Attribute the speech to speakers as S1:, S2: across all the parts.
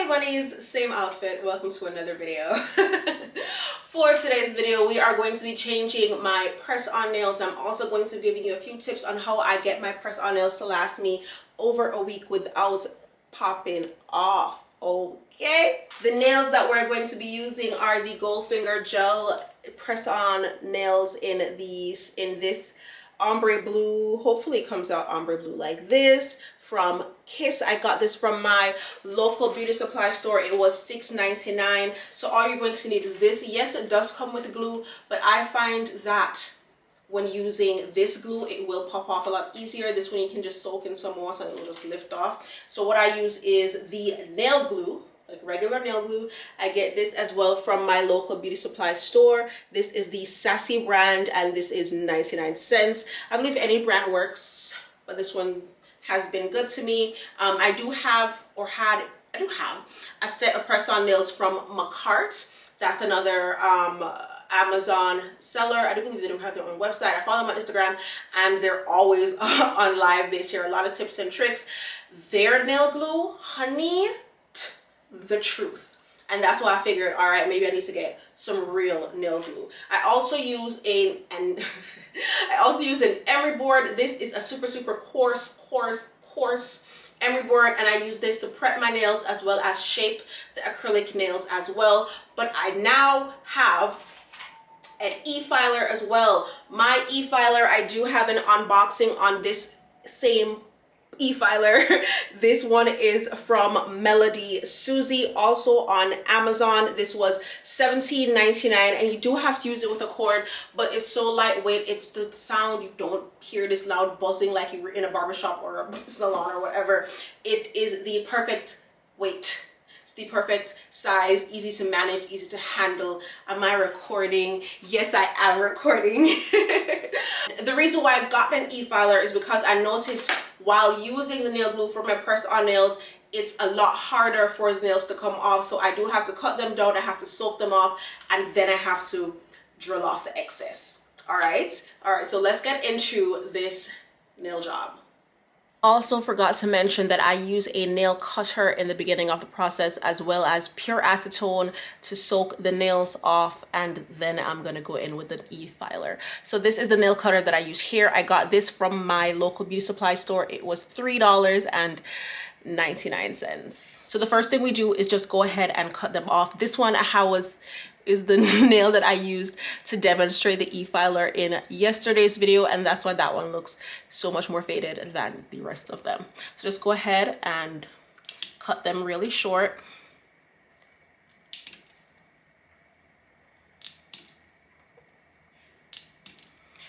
S1: Hey bunnies, same outfit. Welcome to another video. For today's video, we are going to be changing my press-on nails. I'm also going to be giving you a few tips on how I get my press-on nails to last me over a week without popping off. Okay, the nails that we're going to be using are the Goldfinger gel press-on nails in this ombre blue. Hopefully it comes out ombre blue like this, from Kiss. I got this from my local beauty supply store. It was $6.99. So all you're going to need is this. Yes, it does come with glue, but I find that when using this glue, it will pop off a lot easier. This one you can just soak in some water and it will just lift off. So what I use is the nail glue, like regular nail glue. I get this as well from my local beauty supply store. This is the Sassy brand and this is 99 cents. I believe any brand works, but this one has been good to me. I do have a set of press-on nails from Macart. That's another Amazon seller. I do believe they do have their own website. I follow them on Instagram and they're always on live. They share a lot of tips and tricks. Their nail glue, honey, the truth. And that's why I figured, all right, maybe I need to get some real nail glue. I also use an emery board. This is a super coarse emery board, and I use this to prep my nails as well as shape the acrylic nails as well. But I now have an e-filer as well. My e-filer, I do have an unboxing on this same e-filer. This one is from Melody Susie, also on Amazon. This was $17.99, and you do have to use it with a cord, but it's so lightweight. It's the sound, you don't hear this loud buzzing like you were in a barbershop or a salon or whatever. It is the perfect weight. It's the perfect size, easy to manage, easy to handle. Am I recording? Yes, I am recording. The reason why I got an e-filer is because I noticed while using the nail glue for my press-on nails, it's a lot harder for the nails to come off. So I do have to cut them down, I have to soak them off, and then I have to drill off the excess. All right, so let's get into this nail job. Also forgot to mention that I use a nail cutter in the beginning of the process, as well as pure acetone to soak the nails off, and then I'm gonna go in with an e-filer. So this is the nail cutter that I use here. I got this from my local beauty supply store. It was $3.99. So the first thing we do is just go ahead and cut them off. This one is the nail that I used to demonstrate the e-filer in yesterday's video, and that's why that one looks so much more faded than the rest of them. So just go ahead and cut them really short.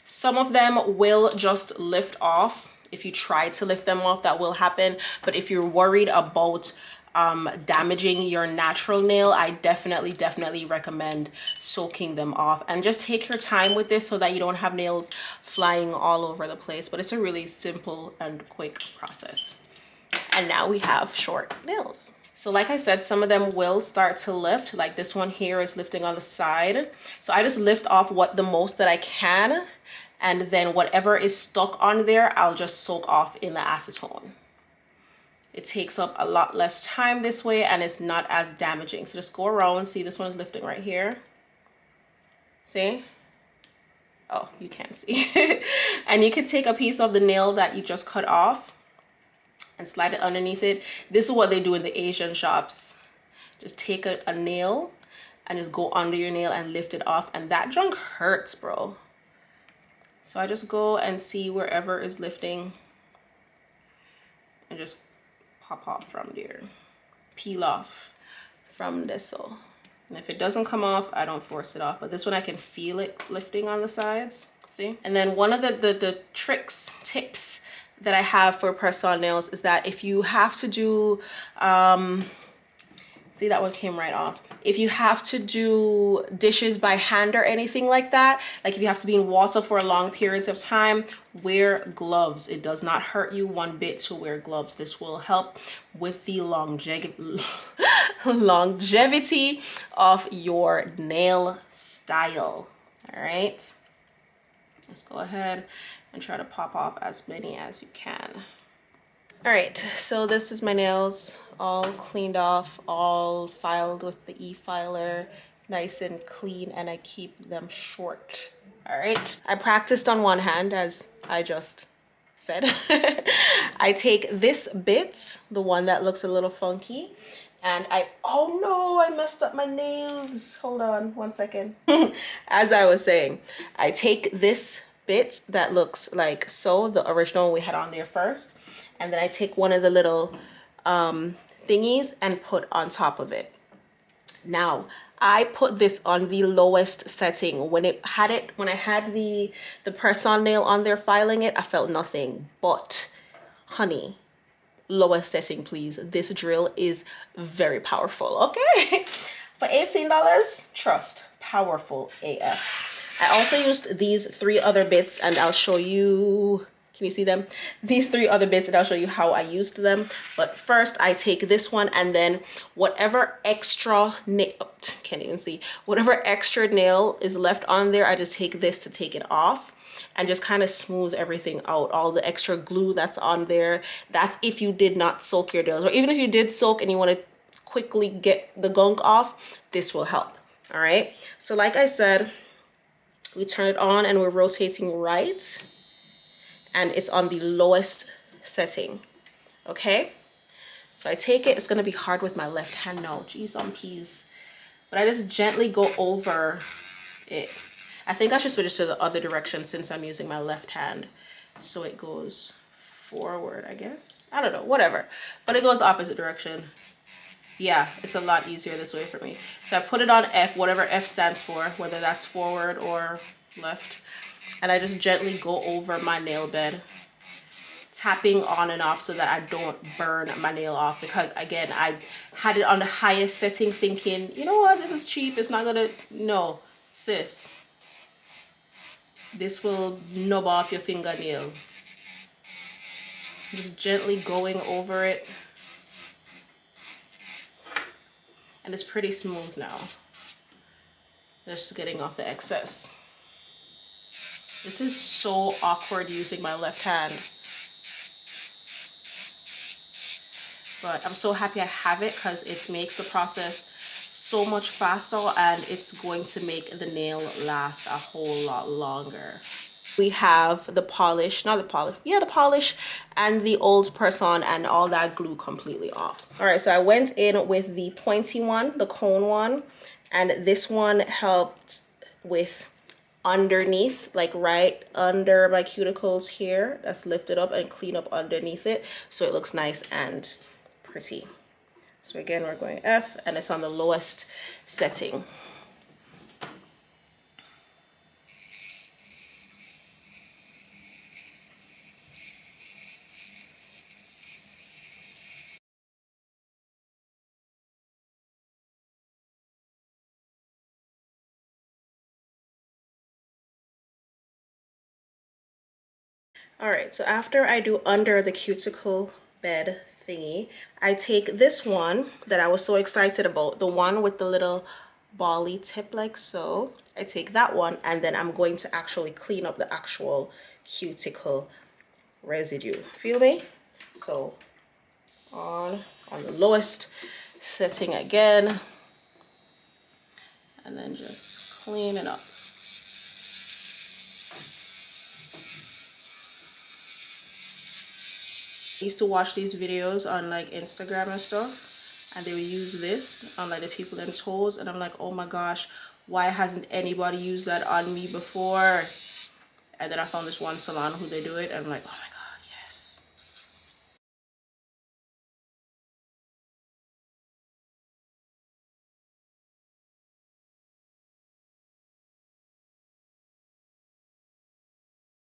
S1: Some of them will just lift off. If you try to lift them off, that will happen. But if you're worried about damaging your natural nail, I definitely recommend soaking them off, and just take your time with this so that you don't have nails flying all over the place. But it's a really simple and quick process. And now we have short nails. So like I said, some of them will start to lift, like this one here is lifting on the side. So I just lift off the most that I can, and then whatever is stuck on there, I'll just soak off in the acetone. It takes up a lot less time this way, and it's not as damaging. So just go around. See, this one is lifting right here. See? Oh, you can't see. And you can take a piece of the nail that you just cut off and slide it underneath it. This is what they do in the Asian shops. Just take a nail and just go under your nail and lift it off. And that junk hurts, bro. So I just go and see wherever is lifting and just pop off from there, peel off from this. And if it doesn't come off, I don't force it off, but this one I can feel it lifting on the sides. See? And then one of the tips that I have for press-on nails is that if you have to do see, that one came right off. If you have to do dishes by hand or anything like that, like if you have to be in water for a long periods of time, wear gloves. It does not hurt you one bit to wear gloves. This will help with the longevity of your nail style. All right, let's go ahead and try to pop off as many as you can. All right, so this is my nails all cleaned off, all filed with the e-filer, nice and clean, and I keep them short. All right, I practiced on one hand, as I just said. I take this bit, the one that looks a little funky, and oh no, I messed up my nails. Hold on one second. As I was saying, I take this bit that looks like so, the original we had on there first, and then I take one of the little thingies and put on top of it. Now, I put this on the lowest setting. When I had the press-on nail on there filing it, I felt nothing. But, honey, lowest setting, please. This drill is very powerful, okay? For $18, trust, powerful AF. I also used these 3 other bits, and I'll show you. Can you see them? These 3 other bits, and I'll show you how I used them. But first, I take this one, and then whatever extra nail, can't even see, whatever extra nail is left on there, I just take this to take it off and just kind of smooth everything out. All the extra glue that's on there, that's if you did not soak your nails, or even if you did soak and you want to quickly get the gunk off, this will help. All right, so like I said, we turn it on and we're rotating right, and it's on the lowest setting. Okay, so I take it. It's gonna be hard with my left hand now, geez on peas, but I just gently go over it. I think I should switch to the other direction since I'm using my left hand, so it goes forward, I guess. I don't know, whatever, but it goes the opposite direction. Yeah, it's a lot easier this way for me. So I put it on F, whatever F stands for, whether that's forward or left, and I just gently go over my nail bed, tapping on and off so that I don't burn my nail off, because again, I had it on the highest setting thinking, you know what, this is cheap, it's not gonna, no, sis, this will nub off your fingernail. Just gently going over it, and it's pretty smooth now. Just getting off the excess. This is so awkward using my left hand, but I'm so happy I have it because it makes the process so much faster, and it's going to make the nail last a whole lot longer. We have the polish, not the polish, yeah, the polish and the old press-on and all that glue completely off. All right, so I went in with the pointy one, the cone one, and this one helped with underneath, like right under my cuticles here. That's lifted up and clean up underneath it, so it looks nice and pretty. So again, we're going F, and it's on the lowest setting. All right, so after I do under the cuticle bed thingy, I take this one that I was so excited about, the one with the little bally tip like so. I take that one, and then I'm going to actually clean up the actual cuticle residue. Feel me? So on the lowest setting again, and then just clean it up. I used to watch these videos on like Instagram and stuff, and they would use this on like the people in toes, and I'm like, oh my gosh, why hasn't anybody used that on me before? And then I found this one salon who they do it, and I'm like, oh my god, yes.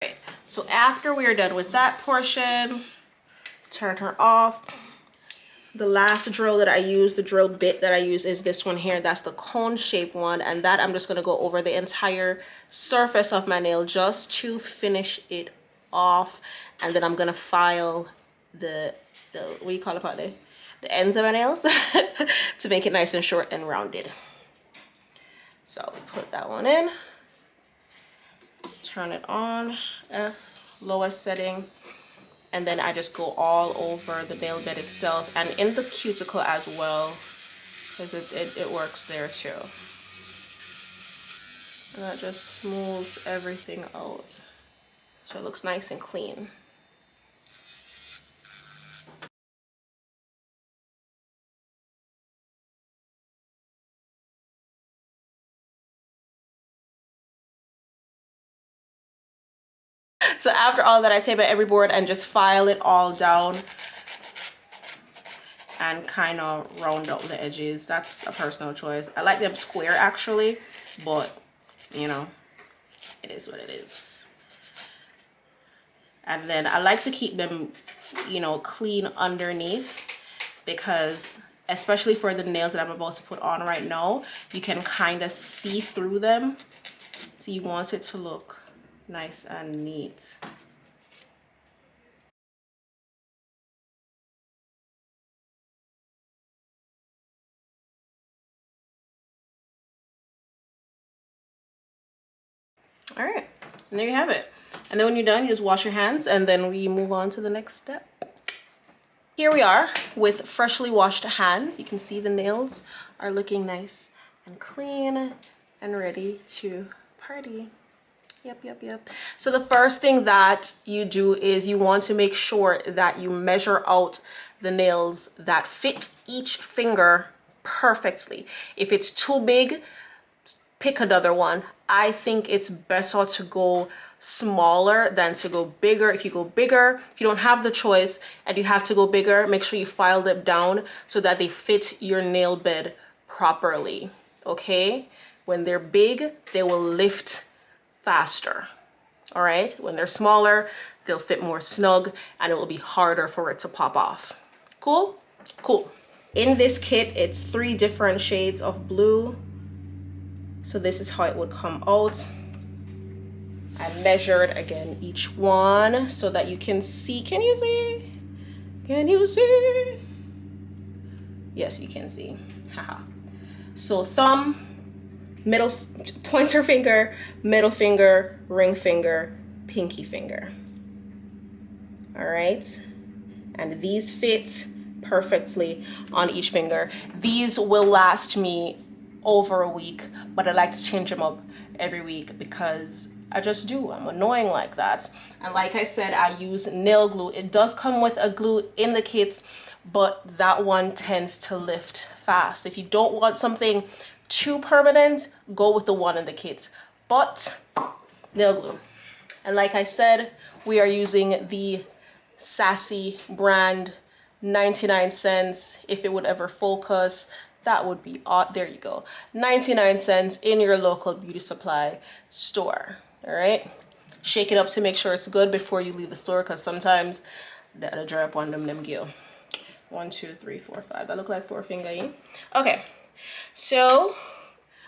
S1: Okay, so after we are done with that portion, turn her off. The last drill that I use, the drill bit that I use, is this one here. That's the cone shaped one, and that I'm just going to go over the entire surface of my nail just to finish it off, and then I'm going to file the what do you call it, partly? The ends of my nails to make it nice and short and rounded. So we put that one in, turn it on, F, lowest setting, and then I just go all over the nail bed itself and in the cuticle as well, because it works there too. And that just smooths everything out so it looks nice and clean. So after all that, I tape at every board and just file it all down and kind of round out the edges. That's a personal choice. I like them square actually, but you know, it is what it is. And then I like to keep them, you know, clean underneath, because especially for the nails that I'm about to put on right now, you can kind of see through them. So you want it to look nice and neat. All right, and there you have it. And then when you're done, you just wash your hands and then we move on to the next step. Here we are with freshly washed hands. You can see the nails are looking nice and clean and ready to party. Yep. So the first thing that you do is you want to make sure that you measure out the nails that fit each finger perfectly. If it's too big, pick another one. I think it's better to go smaller than to go bigger. If you go bigger, if you don't have the choice and you have to go bigger, make sure you file them down so that they fit your nail bed properly. Okay? When they're big, they will lift faster. All right? When they're smaller, they'll fit more snug and it will be harder for it to pop off. Cool? Cool. In this kit, it's 3 different shades of blue. So this is how it would come out. I measured again each one so that you can see. Can you see? Can you see? Yes, you can see. Haha. So thumb, middle, pointer finger, middle finger, ring finger, pinky finger. All right. And these fit perfectly on each finger. These will last me over a week, but I like to change them up every week because I just do. I'm annoying like that. And like I said, I use nail glue. It does come with a glue in the kit, but that one tends to lift fast. If you don't want something too permanent, go with the one in the kit, but nail glue. And like I said, we are using the Sassy brand, 99 cents. If it would ever focus, that would be odd. There you go. 99 cents in your local beauty supply store. All right. Shake it up to make sure it's good before you leave the store, because sometimes that'll dry up on them gear. 1, 2, 3, 4, 5. That look like 4 finger. Okay. So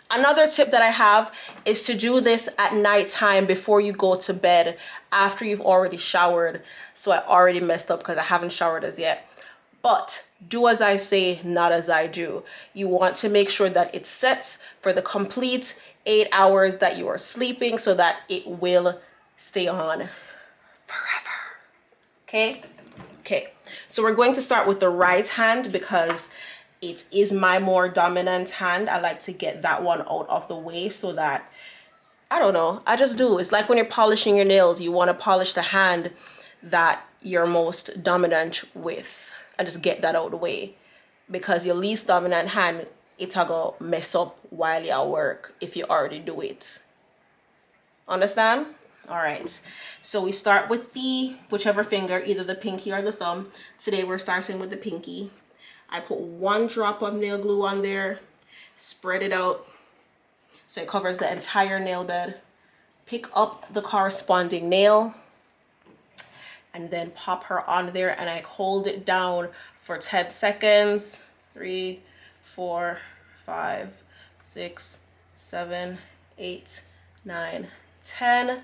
S1: another tip that I have is to do this at nighttime before you go to bed, after you've already showered. So I already messed up because I haven't showered as yet. But do as I say, not as I do. You want to make sure that it sets for the complete 8 hours that you are sleeping so that it will stay on forever. Okay? Okay. So we're going to start with the right hand because it is my more dominant hand. I like to get that one out of the way so that, I don't know, I just do. It's like when you're polishing your nails, you want to polish the hand that you're most dominant with. And just get that out of the way, because your least dominant hand, it'll go mess up while you're at work if you already do it. Understand? All right. So we start with the whichever finger, either the pinky or the thumb. Today we're starting with the pinky. I put 1 drop of nail glue on there, spread it out so it covers the entire nail bed. Pick up the corresponding nail and then pop her on there, and I hold it down for 10 seconds. 3, 4, 5, 6, 7, 8, 9, 10.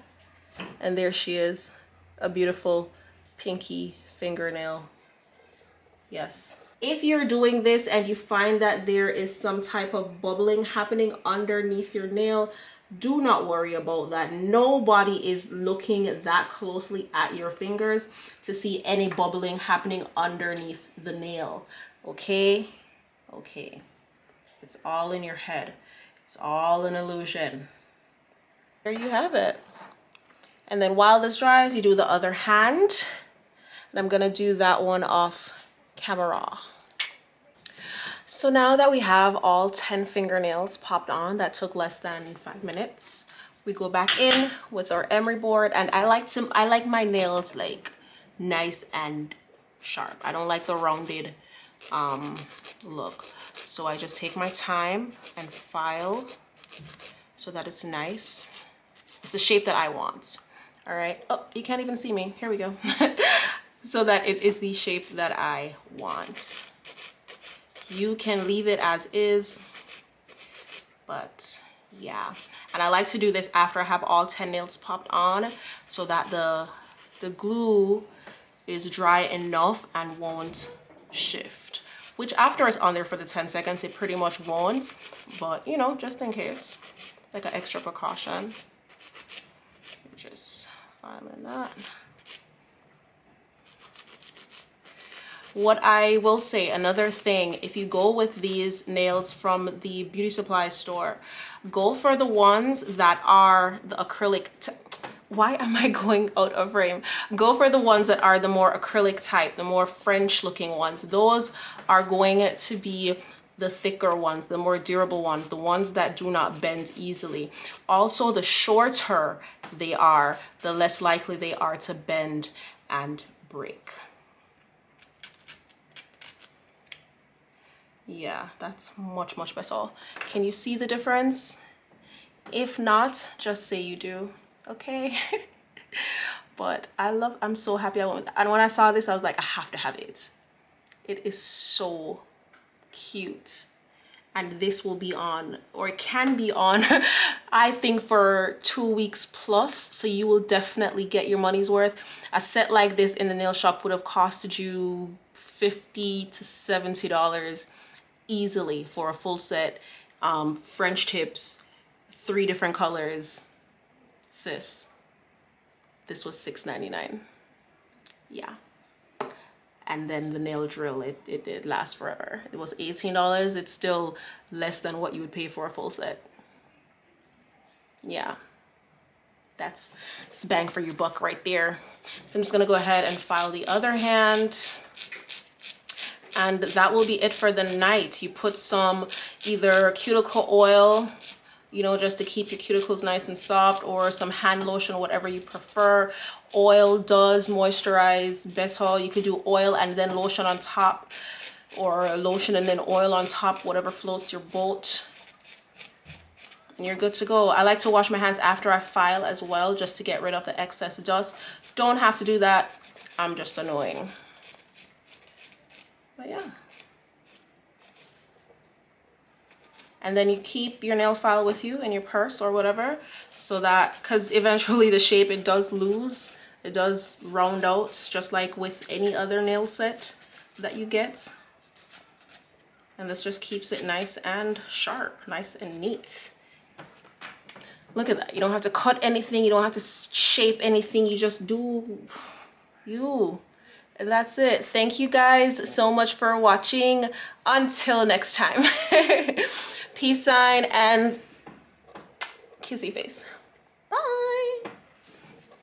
S1: And there she is, a beautiful pinky fingernail. Yes. If you're doing this and you find that there is some type of bubbling happening underneath your nail, Do not worry about that. Nobody is looking that closely at your fingers to see any bubbling happening underneath the nail. Okay? Okay. It's all in your head. It's all an illusion. There you have it. And then while this dries, you do the other hand. And I'm gonna do that one off camera. So now that we have all 10 fingernails popped on, that took less than 5 minutes. We go back in with our emery board, and I like my nails like nice and sharp. I don't like the rounded look. So I just take my time and file so that it's nice. It's the shape that I want. All right. Oh, you can't even see me. Here we go. So that it is the shape that I want. You can leave it as is, but yeah. And I like to do this after I have all 10 nails popped on so that the glue is dry enough and won't shift. Which after it's on there for the 10 seconds, it pretty much won't, but you know, just in case, like an extra precaution. Just filing that. What I will say, another thing, if you go with these nails from the beauty supply store, go for the ones that are the acrylic. Why am I going out of frame? Go for the ones that are the more acrylic type, the more French looking ones. Those are going to be the thicker ones, the more durable ones, the ones that do not bend easily. Also, the shorter they are, the less likely they are to bend and break. Yeah, that's much better. Can you see the difference? If not, just say you do, okay? But I'm so happy I went with that. And when I saw this, I was like, I have to have it. It is so cute. And this will be on, or it can be on, I think for 2 weeks plus. So you will definitely get your money's worth. A set like this in the nail shop would have costed you $50 to $70 easily for a full set. French tips, 3 different colors. Sis, this was $6.99. Yeah. And then the nail drill, it lasts forever. It was $18. It's still less than what you would pay for a full set. Yeah, that's bang for your buck right there. So I'm just gonna go ahead and file the other hand. And that will be it for the night. You put some either cuticle oil, you know, just to keep your cuticles nice and soft, or some hand lotion, whatever you prefer. Oil does moisturize better. You could do oil and then lotion on top, or lotion and then oil on top, whatever floats your boat. And you're good to go. I like to wash my hands after I file as well, just to get rid of the excess dust. Don't have to do that. I'm just annoying. But yeah. And then you keep your nail file with you in your purse or whatever, so that, because eventually the shape, it does lose, it does round out, just like with any other nail set that you get. And this just keeps it nice and sharp, nice and neat. Look at that. You don't have to cut anything, you don't have to shape anything, you just do you. And that's it. Thank you guys so much for watching. Until next time. Peace sign and kissy face.